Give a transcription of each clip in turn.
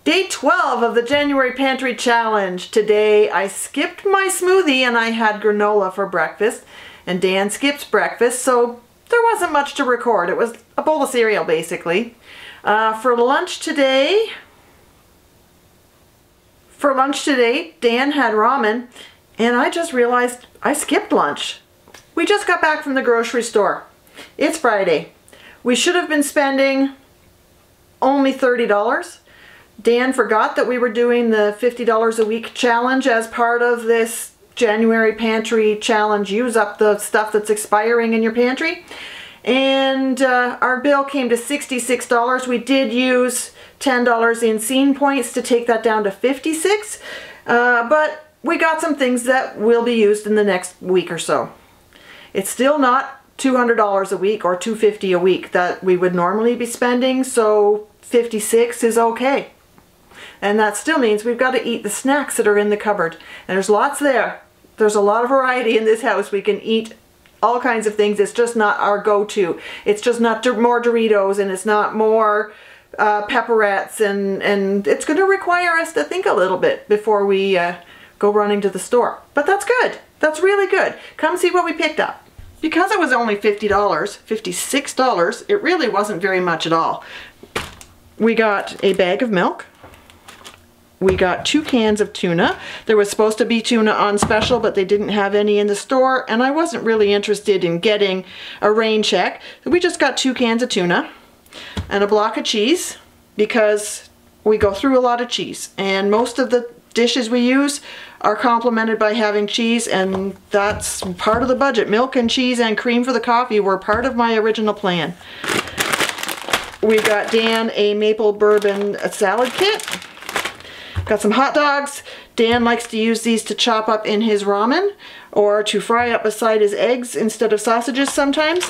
Day 12 of the January Pantry Challenge. Today I skipped my smoothie and I had granola for breakfast. And Dan skips breakfast, so there wasn't much to record. It was a bowl of cereal basically. For lunch today, Dan had ramen and I just realized I skipped lunch. We just got back from the grocery store. It's Friday. We should have been spending only $30. Dan forgot that we were doing the $50 a week challenge as part of this January Pantry Challenge. Use up the stuff that's expiring in your pantry. And our bill came to $66. We did use $10 in scene points to take that down to $56. But we got some things that will be used in the next week or so. It's still not $200 a week or $250 a week that we would normally be spending, so $56 is okay. And that still means we've got to eat the snacks that are in the cupboard. And there's lots there. There's a lot of variety in this house. We can eat all kinds of things. It's just not our go-to. It's just not more Doritos, and it's not more pepperettes, and it's going to require us to think a little bit before we go running to the store. But that's good. That's really good. Come see what we picked up. Because it was only $50, $56, it really wasn't very much at all. We got a bag of milk. We got 2 cans of tuna. There was supposed to be tuna on special, but they didn't have any in the store, and I wasn't really interested in getting a rain check. So we just got 2 cans of tuna and a block of cheese because we go through a lot of cheese, and most of the dishes we use are complemented by having cheese, and that's part of the budget. Milk and cheese and cream for the coffee were part of my original plan. We got Dan a maple bourbon salad kit. Got some hot dogs. Dan likes to use these to chop up in his ramen or to fry up beside his eggs instead of sausages sometimes.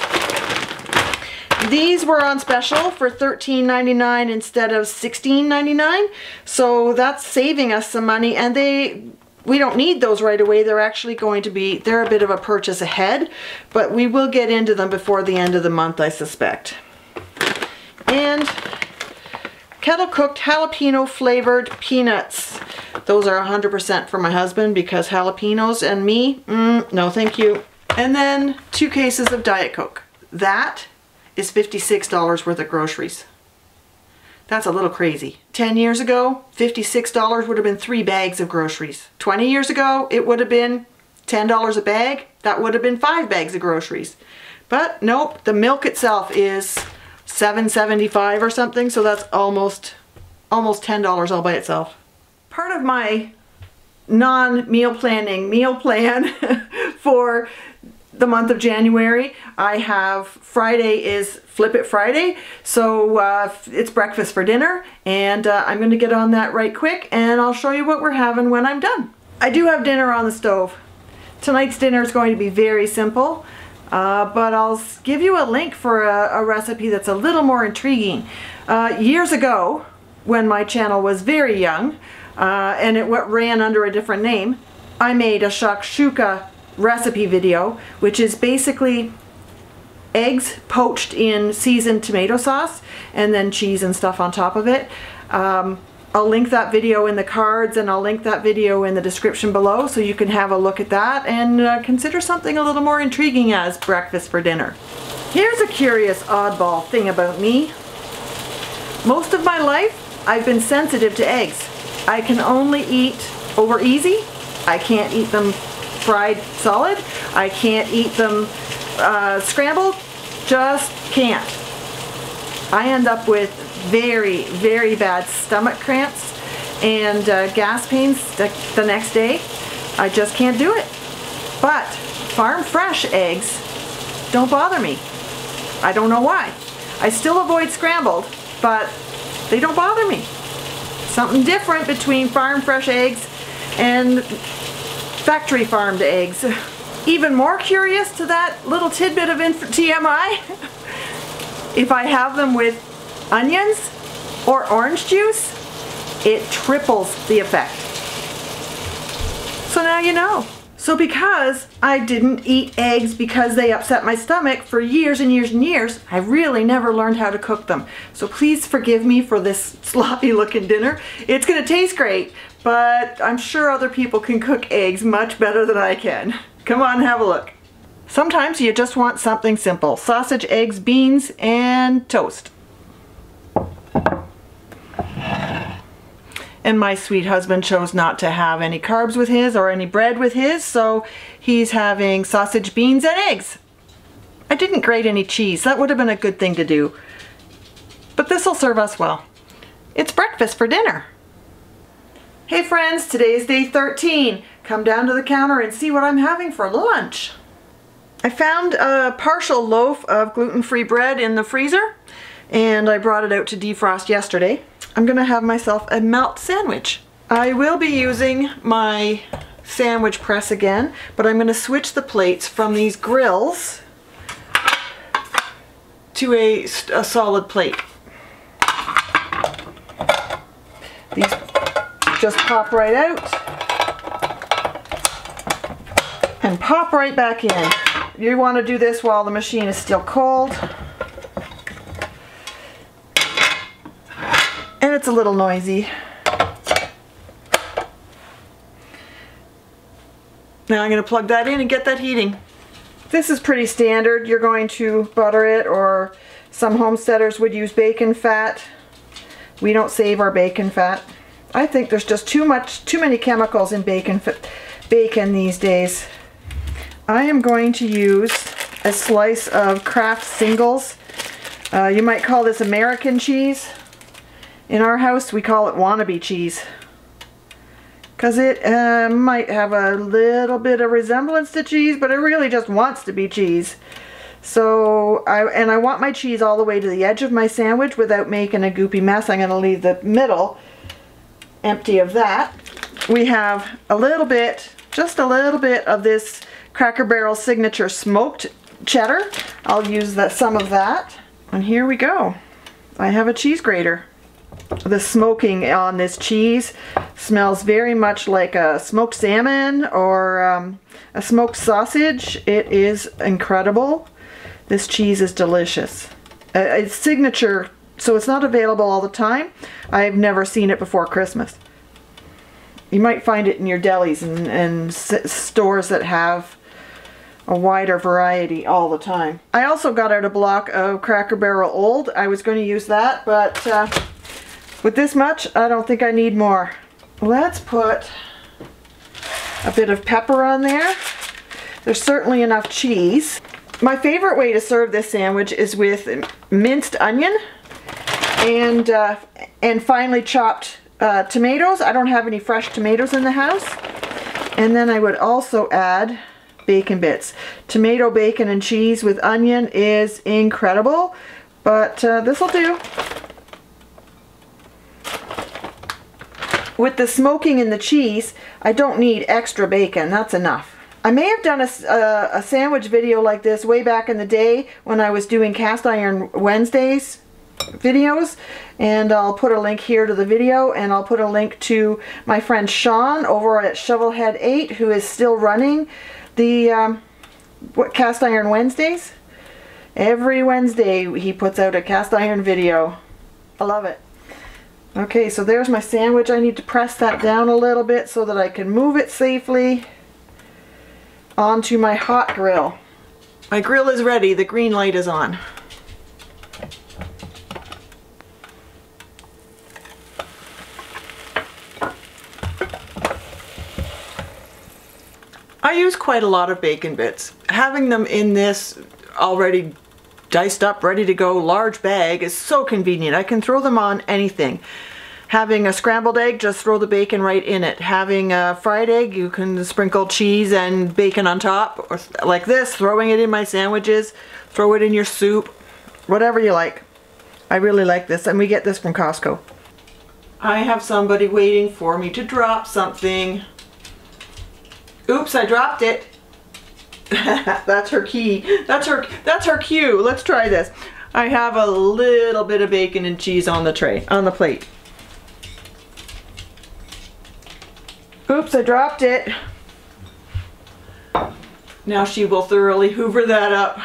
These were on special for $13.99 instead of $16.99, so that's saving us some money, and we don't need those right away. They're actually going to be, they're a bit of a purchase ahead, but we will get into them before the end of the month, I suspect. And kettle cooked jalapeno flavored peanuts. Those are 100% for my husband because jalapenos and me, no thank you. And then 2 cases of Diet Coke. That is $56 worth of groceries. That's a little crazy. 10 years ago, $56 would have been 3 bags of groceries. 20 years ago, it would have been $10 a bag. That would have been 5 bags of groceries. But nope, the milk itself is $7.75 or something, so that's almost $10 all by itself. Part of my non-meal planning meal plan for the month of January, I have Friday is Flip It Friday, so it's breakfast for dinner, and I'm going to get on that right quick, and I'll show you what we're having when I'm done. I do have dinner on the stove. Tonight's dinner is going to be very simple, but I'll give you a link for a recipe that's a little more intriguing. Years ago, when my channel was very young, and it ran under a different name, I made a Shakshuka recipe video, which is basically eggs poached in seasoned tomato sauce and then cheese and stuff on top of it. I'll link that video in the cards, and I'll link that video in the description below so you can have a look at that and consider something a little more intriguing as breakfast for dinner. Here's a curious oddball thing about me. Most of my life I've been sensitive to eggs. I can only eat over easy. I can't eat them fried solid. I can't eat them scrambled. Just can't. I end up with very, very bad stomach cramps and gas pains the next day. I just can't do it. But farm fresh eggs don't bother me. I don't know why. I still avoid scrambled, but they don't bother me. Something different between farm fresh eggs and factory farmed eggs. Even more curious to that little tidbit of TMI, if I have them with onions or orange juice, it triples the effect. So now you know. So because I didn't eat eggs because they upset my stomach for years and years and years, I really never learned how to cook them. So please forgive me for this sloppy looking dinner. It's gonna taste great, but I'm sure other people can cook eggs much better than I can. Come on, have a look. Sometimes you just want something simple. Sausage, eggs, beans, and toast. And my sweet husband chose not to have any carbs with his or any bread with his, so he's having sausage, beans, and eggs. I didn't grate any cheese. That would have been a good thing to do. But this will serve us well. It's breakfast for dinner. Hey friends, today is day 13. Come down to the counter and see what I'm having for lunch. I found a partial loaf of gluten-free bread in the freezer, and I brought it out to defrost yesterday. I'm gonna have myself a melt sandwich. I will be using my sandwich press again, but I'm gonna switch the plates from these grills to a solid plate. These just pop right out and pop right back in. You want to do this while the machine is still cold. And it's a little noisy. Now I'm going to plug that in and get that heating. This is pretty standard. You're going to butter it, or some homesteaders would use bacon fat. We don't save our bacon fat. I think there's just too many chemicals in bacon these days. I am going to use a slice of Kraft Singles. You might call this American cheese. In our house we call it wannabe cheese, because it might have a little bit of resemblance to cheese, but it really just wants to be cheese. So I want my cheese all the way to the edge of my sandwich without making a goopy mess. I'm going to leave the middle empty of that. We have a little bit, just a little bit of this Cracker Barrel signature smoked cheddar. I'll use some of that. And here we go. I have a cheese grater. The smoking on this cheese smells very much like a smoked salmon or a smoked sausage. It is incredible. This cheese is delicious. It's signature, so it's not available all the time. I've never seen it before Christmas. You might find it in your delis and stores that have a wider variety all the time. I also got out a block of Cracker Barrel Old. I was going to use that, but with this much, I don't think I need more. Let's put a bit of pepper on there. There's certainly enough cheese. My favorite way to serve this sandwich is with minced onion and finely chopped tomatoes. I don't have any fresh tomatoes in the house. And then I would also add bacon bits. Tomato, bacon, and cheese with onion is incredible, but this will do. With the smoking in the cheese, I don't need extra bacon. That's enough. I may have done a sandwich video like this way back in the day when I was doing Cast Iron Wednesdays videos, and I'll put a link here to the video, and I'll put a link to my friend Sean over at Shovelhead 8, who is still running the Cast Iron Wednesdays. Every Wednesday he puts out a cast iron video. I love it. Okay, so there's my sandwich. I need to press that down a little bit so that I can move it safely onto my hot grill. My grill is ready. The green light is on. I use quite a lot of bacon bits. Having them in this already diced up, ready to go large bag is so convenient. I can throw them on anything. Having a scrambled egg, just throw the bacon right in it. Having a fried egg, you can sprinkle cheese and bacon on top, or like this, throwing it in my sandwiches, throw it in your soup, whatever you like. I really like this, and we get this from Costco. I have somebody waiting for me to drop something. Oops, I dropped it. That's her key. That's her cue. Let's try this. I have a little bit of bacon and cheese on the tray, on the plate. Oops, I dropped it. Now she will thoroughly hoover that up.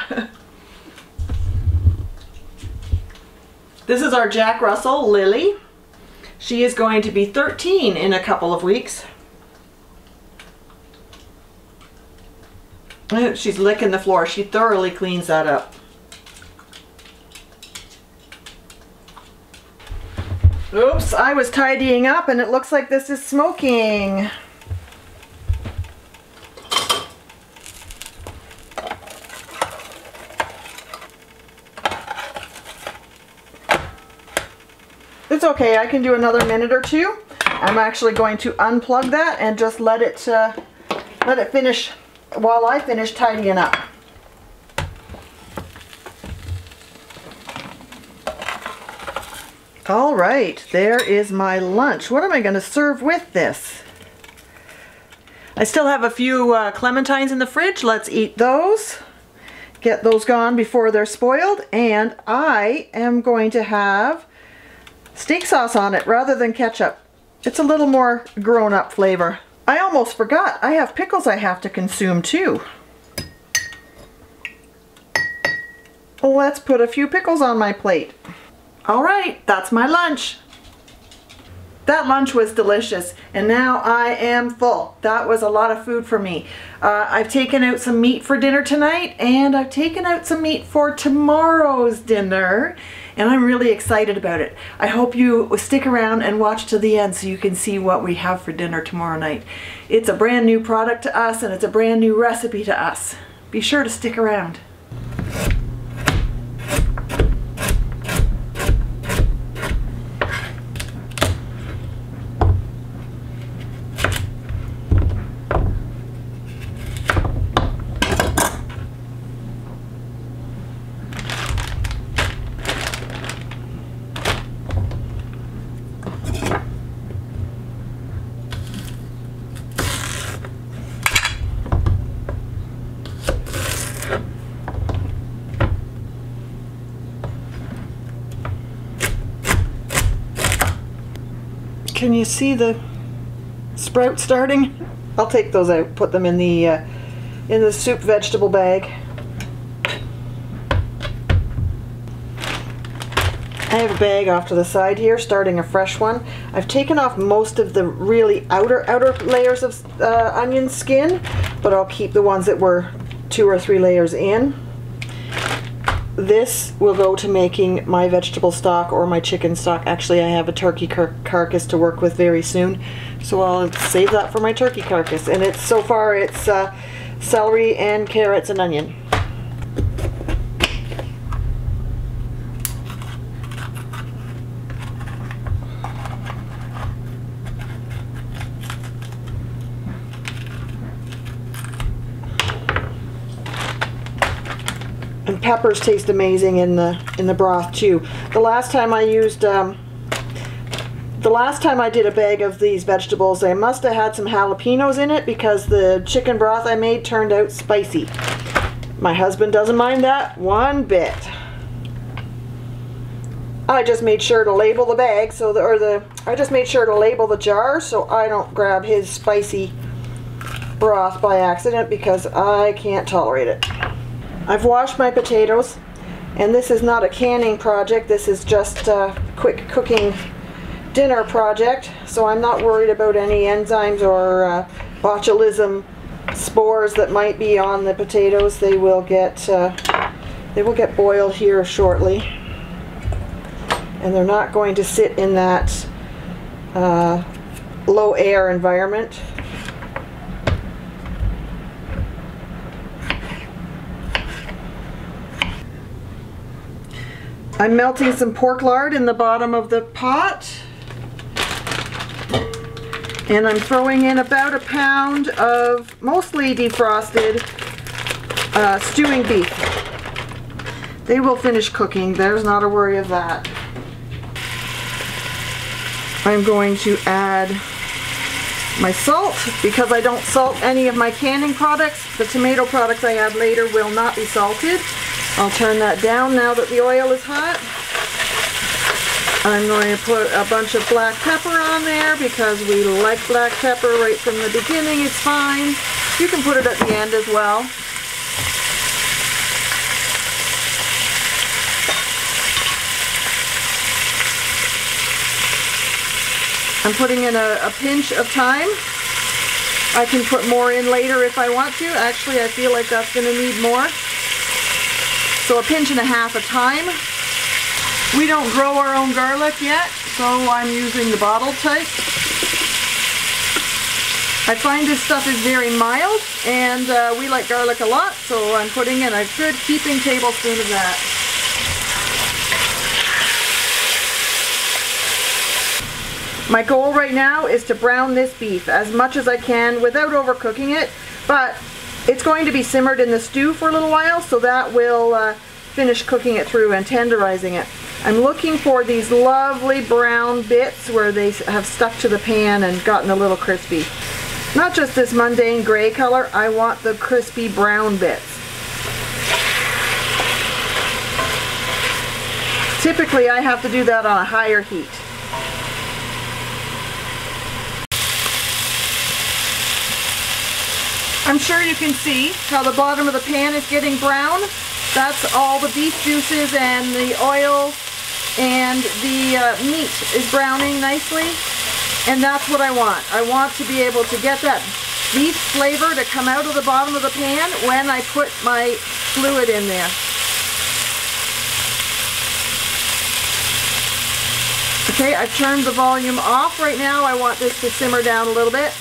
This is our Jack Russell Lily. She is going to be 13 in a couple of weeks. She's licking the floor. She thoroughly cleans that up. Oops, I was tidying up and it looks like this is smoking. It's okay, I can do another minute or two. I'm actually going to unplug that and just let it finish while I finish tidying up. All right, there is my lunch. What am I going to serve with this? I still have a few clementines in the fridge. Let's eat those. Get those gone before they're spoiled. And I am going to have steak sauce on it rather than ketchup. It's a little more grown-up flavor. I almost forgot, I have pickles I have to consume too. Let's put a few pickles on my plate. All right, that's my lunch. That lunch was delicious, and now I am full. That was a lot of food for me. I've taken out some meat for dinner tonight, and I've taken out some meat for tomorrow's dinner, and I'm really excited about it. I hope you stick around and watch to the end so you can see what we have for dinner tomorrow night. It's a brand new product to us, and it's a brand new recipe to us. Be sure to stick around. Can you see the sprout starting? I'll take those out, put them in the soup vegetable bag. I have a bag off to the side here, starting a fresh one. I've taken off most of the really outer layers of onion skin, but I'll keep the ones that were 2 or 3 layers in. This will go to making my vegetable stock or my chicken stock. Actually, I have a turkey carcass to work with very soon, so I'll save that for my turkey carcass. And so far it's celery and carrots and onion. And peppers taste amazing in the broth too. The last time I did a bag of these vegetables, I must have had some jalapenos in it because the chicken broth I made turned out spicy. My husband doesn't mind that one bit. I just made sure to label the bag I just made sure to label the jar so I don't grab his spicy broth by accident because I can't tolerate it. I've washed my potatoes, and this is not a canning project, this is just a quick cooking dinner project, so I'm not worried about any enzymes or botulism spores that might be on the potatoes. They will get boiled here shortly, and they're not going to sit in that low air environment. I'm melting some pork lard in the bottom of the pot, and I'm throwing in about a pound of mostly defrosted stewing beef. They will finish cooking, there's not a worry of that. I'm going to add my salt because I don't salt any of my canning products. The tomato products I add later will not be salted. I'll turn that down now that the oil is hot. I'm going to put a bunch of black pepper on there because we like black pepper right from the beginning. It's fine. You can put it at the end as well. I'm putting in a pinch of thyme. I can put more in later if I want to. Actually, I feel like that's going to need more. So a pinch and a half of thyme. We don't grow our own garlic yet, so I'm using the bottle type. I find this stuff is very mild, and we like garlic a lot, so I'm putting in a good heaping tablespoon of that. My goal right now is to brown this beef as much as I can without overcooking it, but it's going to be simmered in the stew for a little while, so that will finish cooking it through and tenderizing it. I'm looking for these lovely brown bits where they have stuck to the pan and gotten a little crispy. Not just this mundane gray color, I want the crispy brown bits. Typically I have to do that on a higher heat. I'm sure you can see how the bottom of the pan is getting brown. That's all the beef juices and the oil and the meat is browning nicely. And that's what I want. I want to be able to get that beef flavor to come out of the bottom of the pan when I put my fluid in there. Okay, I've turned the volume off right now. I want this to simmer down a little bit.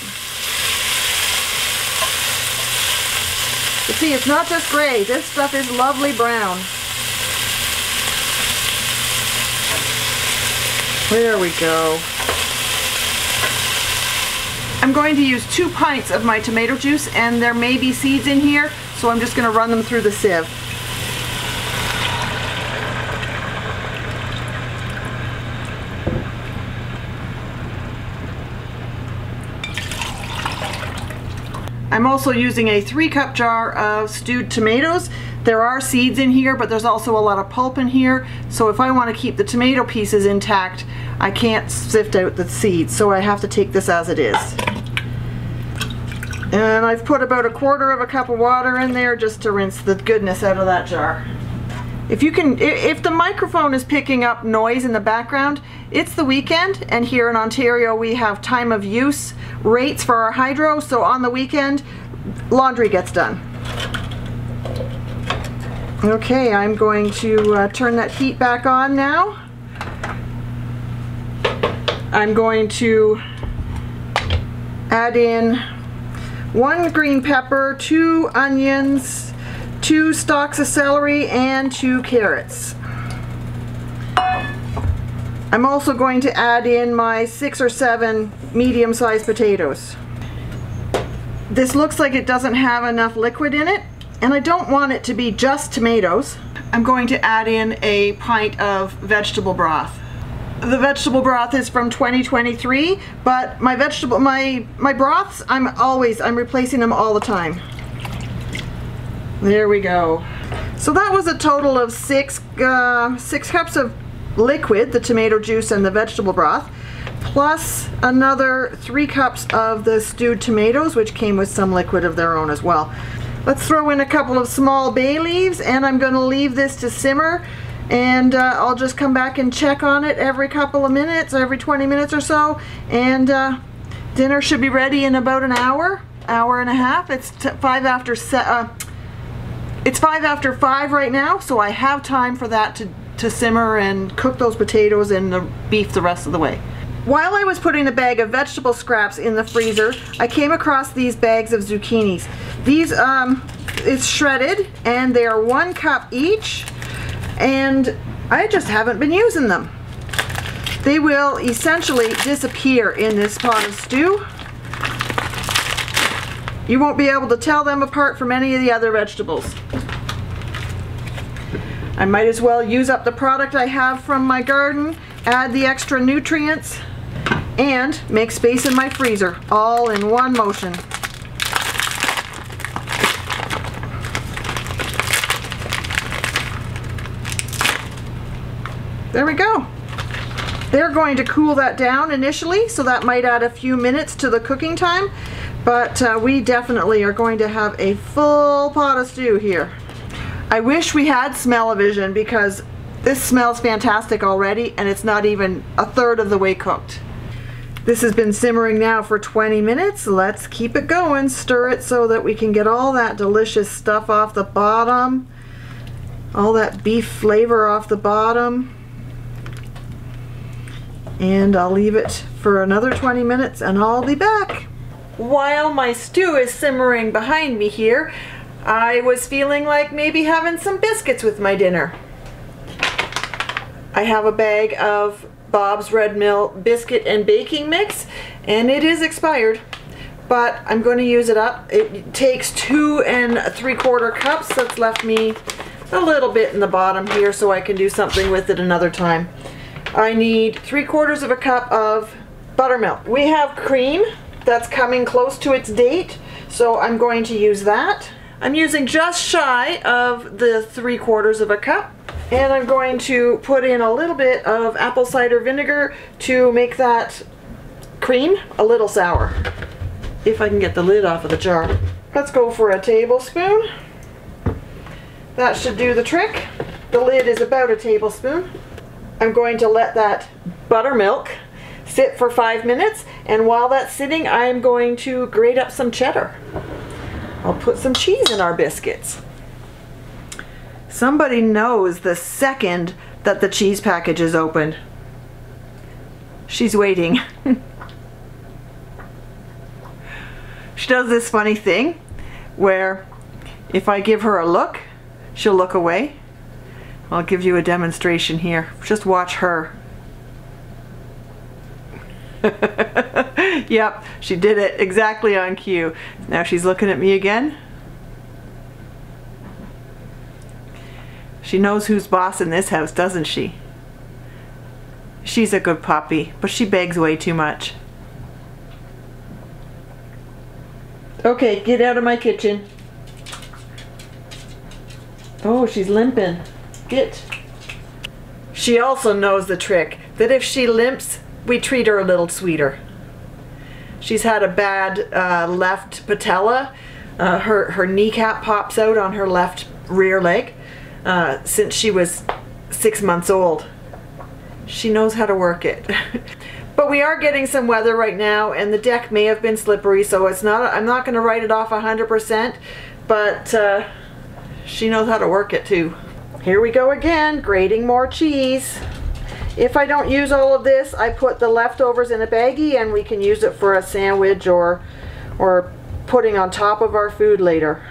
You see, it's not just gray. This stuff is lovely brown. There we go. I'm going to use 2 pints of my tomato juice, and there may be seeds in here, so I'm just going to run them through the sieve. I'm also using a 3-cup jar of stewed tomatoes. There are seeds in here, but there's also a lot of pulp in here, so if I want to keep the tomato pieces intact, I can't sift out the seeds, so I have to take this as it is. And I've put about 1/4 cup of water in there just to rinse the goodness out of that jar. If the microphone is picking up noise in the background, it's the weekend, and here in Ontario we have time of use rates for our hydro, so on the weekend laundry gets done. Okay, I'm going to turn that heat back on now. I'm going to add in 1 green pepper, 2 onions, 2 stalks of celery, and 2 carrots. I'm also going to add in my 6 or 7 medium-sized potatoes. This looks like it doesn't have enough liquid in it, and I don't want it to be just tomatoes. I'm going to add in a pint of vegetable broth. The vegetable broth is from 2023, but my broths, I'm replacing them all the time. There we go. So that was a total of 6 cups of liquid, the tomato juice and the vegetable broth, plus another 3 cups of the stewed tomatoes, which came with some liquid of their own as well. Let's throw in a couple of small bay leaves, and I'm going to leave this to simmer, and I'll just come back and check on it every couple of minutes, every 20 minutes or so, and dinner should be ready in about an hour and a half. It's 5 after 5 right now, so I have time for that to simmer and cook those potatoes and the beef the rest of the way. While I was putting a bag of vegetable scraps in the freezer, I came across these bags of zucchinis. These, it's shredded, and they are 1 cup each, and I just haven't been using them. They will essentially disappear in this pot of stew. You won't be able to tell them apart from any of the other vegetables. I might as well use up the product I have from my garden, add the extra nutrients, and make space in my freezer, all in one motion. There we go. They're going to cool that down initially, so that might add a few minutes to the cooking time, but we definitely are going to have a full pot of stew here. I wish we had smell-o-vision because this smells fantastic already and it's not even a third of the way cooked. This has been simmering now for 20 minutes. Let's keep it going. Stir it so that we can get all that delicious stuff off the bottom, all that beef flavor off the bottom. And I'll leave it for another 20 minutes and I'll be back. While my stew is simmering behind me here, I was feeling like maybe having some biscuits with my dinner. I have a bag of Bob's Red Mill biscuit and baking mix, and it is expired, but I'm going to use it up. It takes 2 3/4 cups. That's left me a little bit in the bottom here so I can do something with it another time. I need 3/4 of a cup of buttermilk. We have cream that's coming close to its date, so I'm going to use that. I'm using just shy of the 3/4 of a cup. And I'm going to put in a little bit of apple cider vinegar to make that cream a little sour. If I can get the lid off of the jar. Let's go for a tablespoon. That should do the trick. The lid is about a tablespoon. I'm going to let that buttermilk sit for 5 minutes, and while that's sitting, I'm going to grate up some cheddar. I'll put some cheese in our biscuits. Somebody knows the second that the cheese package is opened. She's waiting. She does this funny thing where if I give her a look, she'll look away. I'll give you a demonstration here. Just watch her. Yep, she did it exactly on cue. Now she's looking at me again. She knows who's boss in this house, doesn't she? She's a good puppy, but she begs way too much. Okay, get out of my kitchen. Oh, she's limping. Get. She also knows the trick, that if she limps, we treat her a little sweeter. She's had a bad left patella. Her kneecap pops out on her left rear leg. Since she was 6 months old. She knows how to work it. But we are getting some weather right now, and the deck may have been slippery, so it's not. I'm not going to write it off 100%, but she knows how to work it too. Here we go again, grating more cheese. If I don't use all of this, I put the leftovers in a baggie, and we can use it for a sandwich or putting on top of our food later.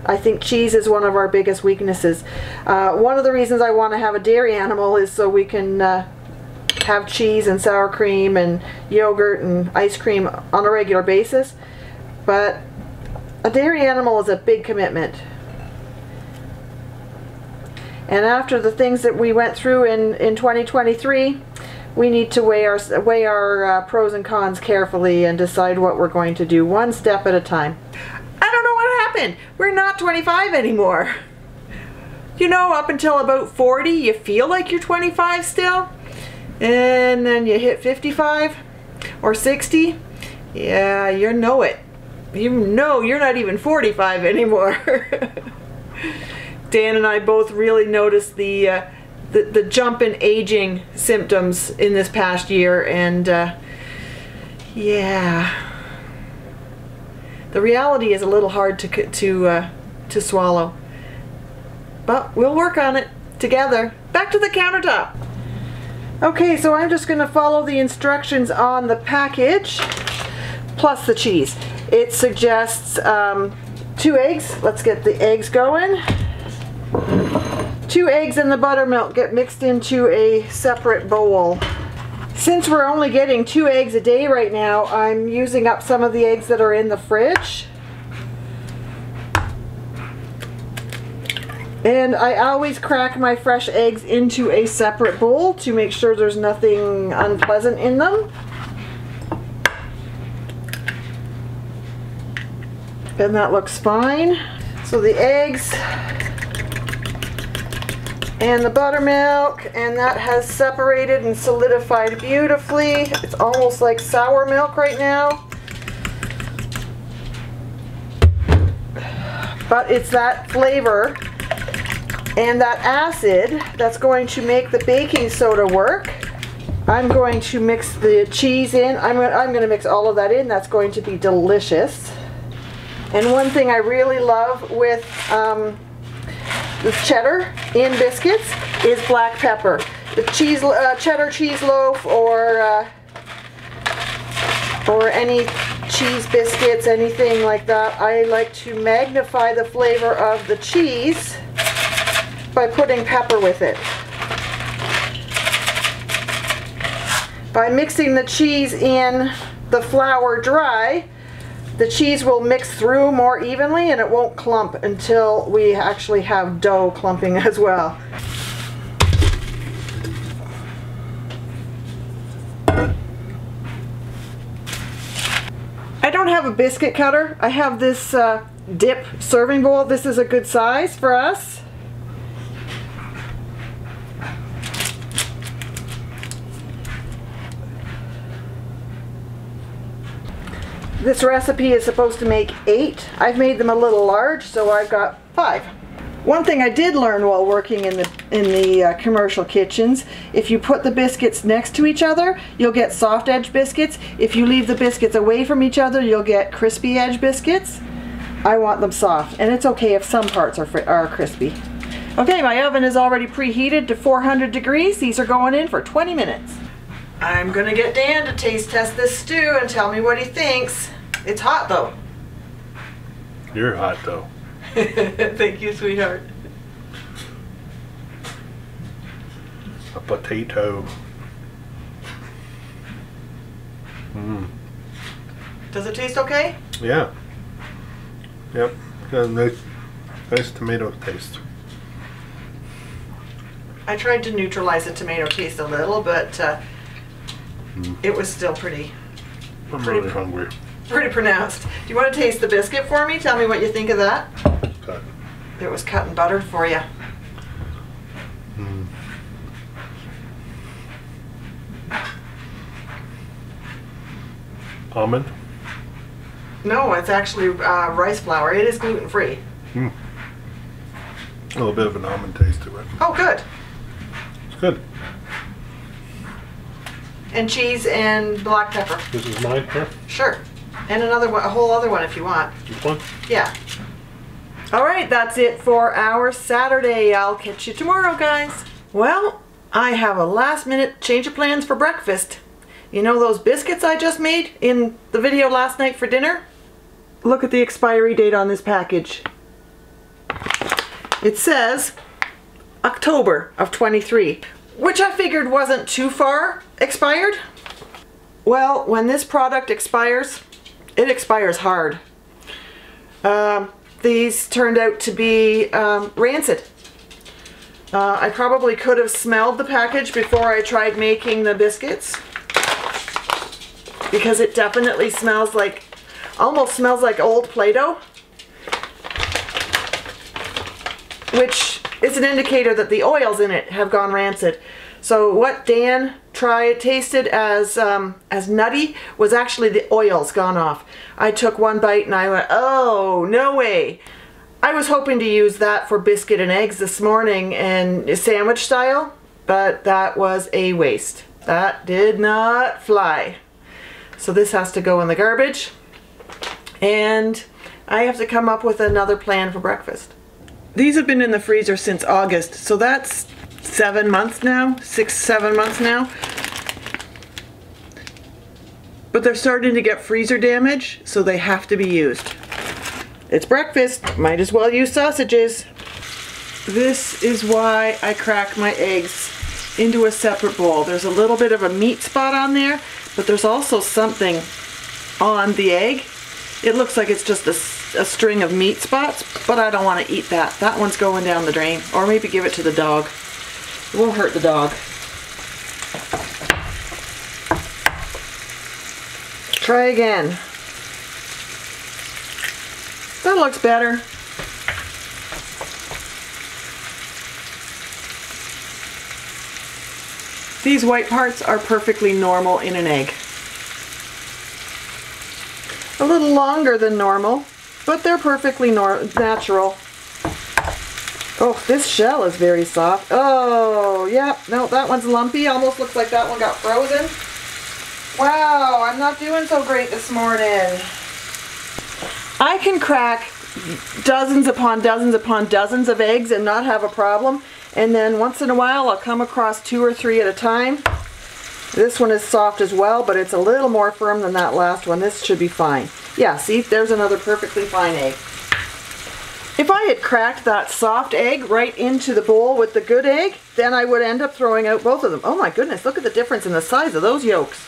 I think cheese is one of our biggest weaknesses. One of the reasons I want to have a dairy animal is so we can have cheese and sour cream and yogurt and ice cream on a regular basis. But a dairy animal is a big commitment. And after the things that we went through in 2023, we need to weigh our pros and cons carefully and decide what we're going to do one step at a time. I don't know what happened. We're not 25 anymore. You know, up until about 40, you feel like you're 25 still. And then you hit 55 or 60. Yeah, you know it. You know you're not even 45 anymore. Dan and I both really noticed the jump in aging symptoms in this past year, and yeah. The reality is a little hard to swallow, but we'll work on it together. Back to the countertop. Okay, so I'm just going to follow the instructions on the package, plus the cheese. It suggests 2 eggs. Let's get the eggs going. 2 eggs and the buttermilk get mixed into a separate bowl. Since we're only getting 2 eggs a day right now, I'm using up some of the eggs that are in the fridge. And I always crack my fresh eggs into a separate bowl to make sure there's nothing unpleasant in them. And that looks fine. So the eggs and the buttermilk, and that has separated and solidified beautifully. It's almost like sour milk right now. But it's that flavor and that acid that's going to make the baking soda work. I'm going to mix the cheese in. I'm going to mix all of that in. That's going to be delicious. And one thing I really love with cheddar in biscuits is black pepper. The cheddar cheese loaf or any cheese biscuits, anything like that, I like to magnify the flavor of the cheese by putting pepper with it. By mixing the cheese in the flour dry, the cheese will mix through more evenly and it won't clump until we actually have dough clumping as well. I don't have a biscuit cutter. I have this dip serving bowl. This is a good size for us. This recipe is supposed to make 8. I've made them a little large, so I've got 5. One thing I did learn while working in the commercial kitchens, if you put the biscuits next to each other, you'll get soft edge biscuits. If you leave the biscuits away from each other, you'll get crispy edge biscuits. I want them soft, and it's okay if some parts are crispy. Okay, my oven is already preheated to 400 degrees. These are going in for 20 minutes. I'm gonna get Dan to taste test this stew and tell me what he thinks. It's hot though. You're hot though. Thank you, sweetheart. A potato. Does it taste okay? Yeah. Yep. Got a nice tomato taste. I tried to neutralize the tomato taste a little, but it was still pretty really hungry. Pretty pronounced. Do you want to taste the biscuit for me? Tell me what you think of that. Cut. It was cut and buttered for you. Almond? No, it's actually rice flour. It is gluten-free. A little bit of an almond taste to it. Oh, good. It's good. And cheese and black pepper. This is mine here? Sure. And another one, a whole other one if you want. This one? Yeah. All right, that's it for our Saturday. I'll catch you tomorrow, guys. Well, I have a last-minute change of plans for breakfast. You know those biscuits I just made in the video last night for dinner? Look at the expiry date on this package. It says October of 23, which I figured wasn't too far expired. Well, when this product expires, it expires hard. These turned out to be rancid. I probably could have smelled the package before I tried making the biscuits, because it definitely smells like, almost smells like old Play-Doh, which is an indicator that the oils in it have gone rancid. So what Dan tasted as nutty was actually the oils gone off. I took one bite and I went, oh, no way. I was hoping to use that for biscuit and eggs this morning and sandwich style, but that was a waste. That did not fly. So this has to go in the garbage, and I have to come up with another plan for breakfast. These have been in the freezer since August, so that's 7 months now, 6-7 months now. But they're starting to get freezer damage, so they have to be used. It's breakfast, might as well use sausages. This is why I crack my eggs into a separate bowl. There's a little bit of a meat spot on there, but there's also something on the egg. It looks like it's just a string of meat spots, but I don't want to eat that. That one's going down the drain, or maybe give it to the dog. It won't hurt the dog. Try again. That looks better. These white parts are perfectly normal in an egg. A little longer than normal, but they're perfectly natural. Oh, this shell is very soft. Oh, yep. No, that one's lumpy. Almost looks like that one got frozen. Wow, I'm not doing so great this morning. I can crack dozens upon dozens upon dozens of eggs and not have a problem. And then once in a while, I'll come across 2 or 3 at a time. This one is soft as well, but it's a little more firm than that last one. This should be fine. Yeah, see, there's another perfectly fine egg. If I had cracked that soft egg right into the bowl with the good egg, then I would end up throwing out both of them. Oh my goodness, look at the difference in the size of those yolks.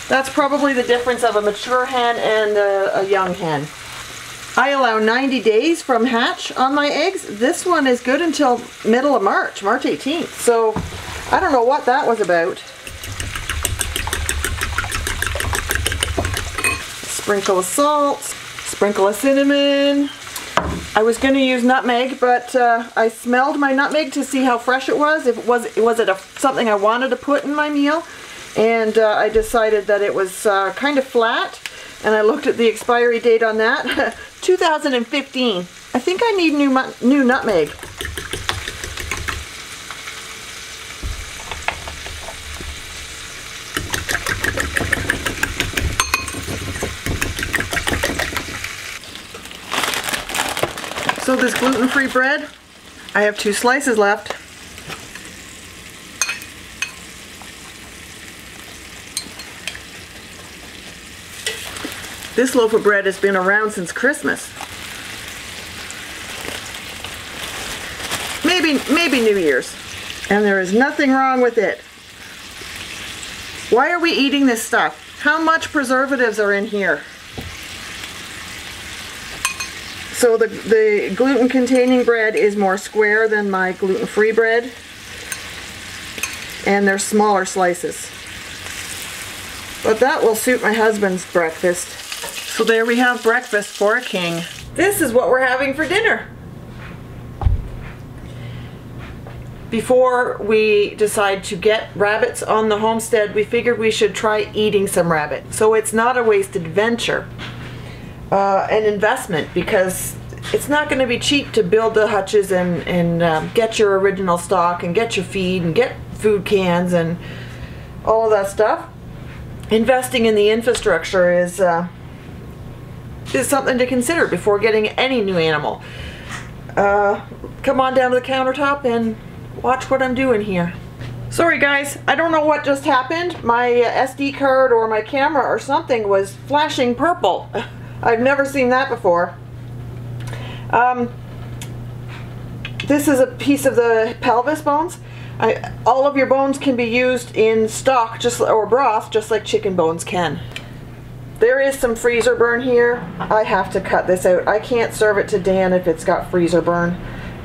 That's probably the difference of a mature hen and a young hen. I allow 90 days from hatch on my eggs. This one is good until middle of March, March 18th. So I don't know what that was about. Sprinkle of salt, sprinkle of cinnamon. I was going to use nutmeg, but I smelled my nutmeg to see how fresh it was. If it was something I wanted to put in my meal, and I decided that it was kind of flat. And I looked at the expiry date on that, 2015. I think I need new nutmeg. So this gluten-free bread, I have 2 slices left. This loaf of bread has been around since Christmas. Maybe New Year's. And there is nothing wrong with it. Why are we eating this stuff? How much preservatives are in here? So the gluten-containing bread is more square than my gluten-free bread. And they're smaller slices. But that will suit my husband's breakfast. So there we have breakfast for a king. This is what we're having for dinner. Before we decide to get rabbits on the homestead, we figured we should try eating some rabbit. So it's not a wasted venture, an investment, because it's not going to be cheap to build the hutches and get your original stock and get your feed and get food cans and all of that stuff. Investing in the infrastructure is something to consider before getting any new animal. Come on down to the countertop and watch what I'm doing here. Sorry guys, I don't know what just happened. My SD card or my camera or something was flashing purple. I've never seen that before. This is a piece of the pelvis bones. All of your bones can be used in stock or broth, just like chicken bones can. There is some freezer burn here. I have to cut this out. I can't serve it to Dan if it's got freezer burn.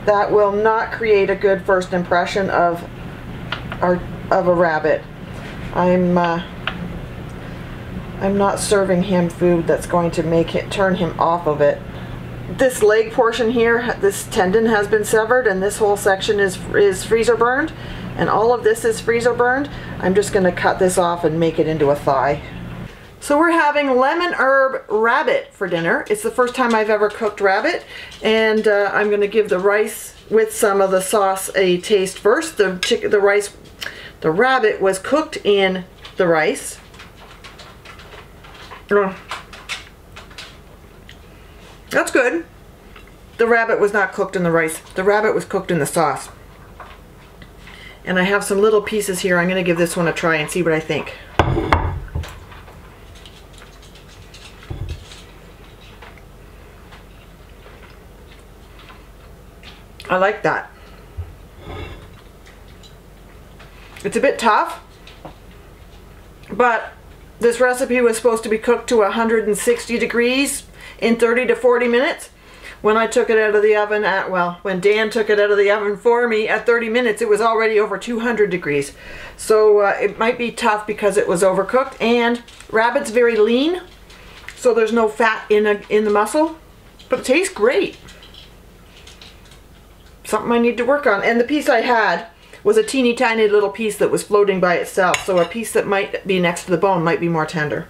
That will not create a good first impression of a rabbit. I'm not serving him food that's going to turn him off of it. This leg portion here, this tendon has been severed, and this whole section is freezer burned, and all of this is freezer burned. I'm just going to cut this off and make it into a thigh. So we're having lemon herb rabbit for dinner. It's the first time I've ever cooked rabbit, and I'm going to give the rice with some of the sauce a taste first. The rabbit was cooked in the rice. That's good. The rabbit was not cooked in the rice. The rabbit was cooked in the sauce. And I have some little pieces here. I'm going to give this one a try and see what I think. I like that. It's a bit tough, but this recipe was supposed to be cooked to 160 degrees in 30 to 40 minutes. When I took it out of the oven when Dan took it out of the oven for me at 30 minutes, it was already over 200 degrees. So it might be tough because it was overcooked, and rabbit's very lean, so there's no fat in the muscle, but it tastes great. Something I need to work on. And the piece I had was a teeny tiny little piece that was floating by itself. So a piece that might be next to the bone might be more tender.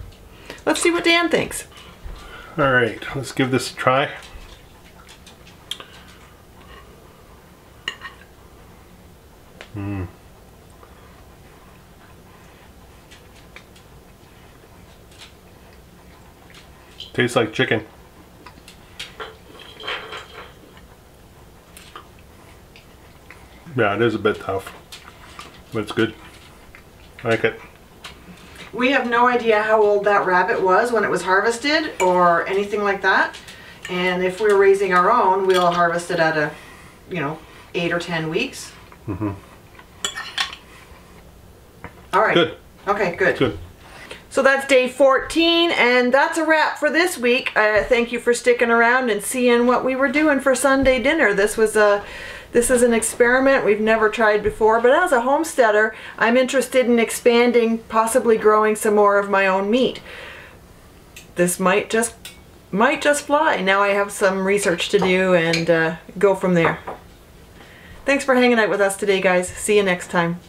Let's see what Dan thinks. All right, let's give this a try. Tastes like chicken. Yeah, it is a bit tough, but it's good. I like it. We have no idea how old that rabbit was when it was harvested or anything like that. And if we're raising our own, we'll harvest it at a, 8 or 10 weeks. Mm-hmm. All right. Good. Okay, good. Good. So that's day 14, and that's a wrap for this week. Thank you for sticking around and seeing what we were doing for Sunday dinner. This is an experiment we've never tried before, but as a homesteader, I'm interested in expanding, possibly growing some more of my own meat. This might just fly. Now I have some research to do and go from there. Thanks for hanging out with us today, guys. See you next time.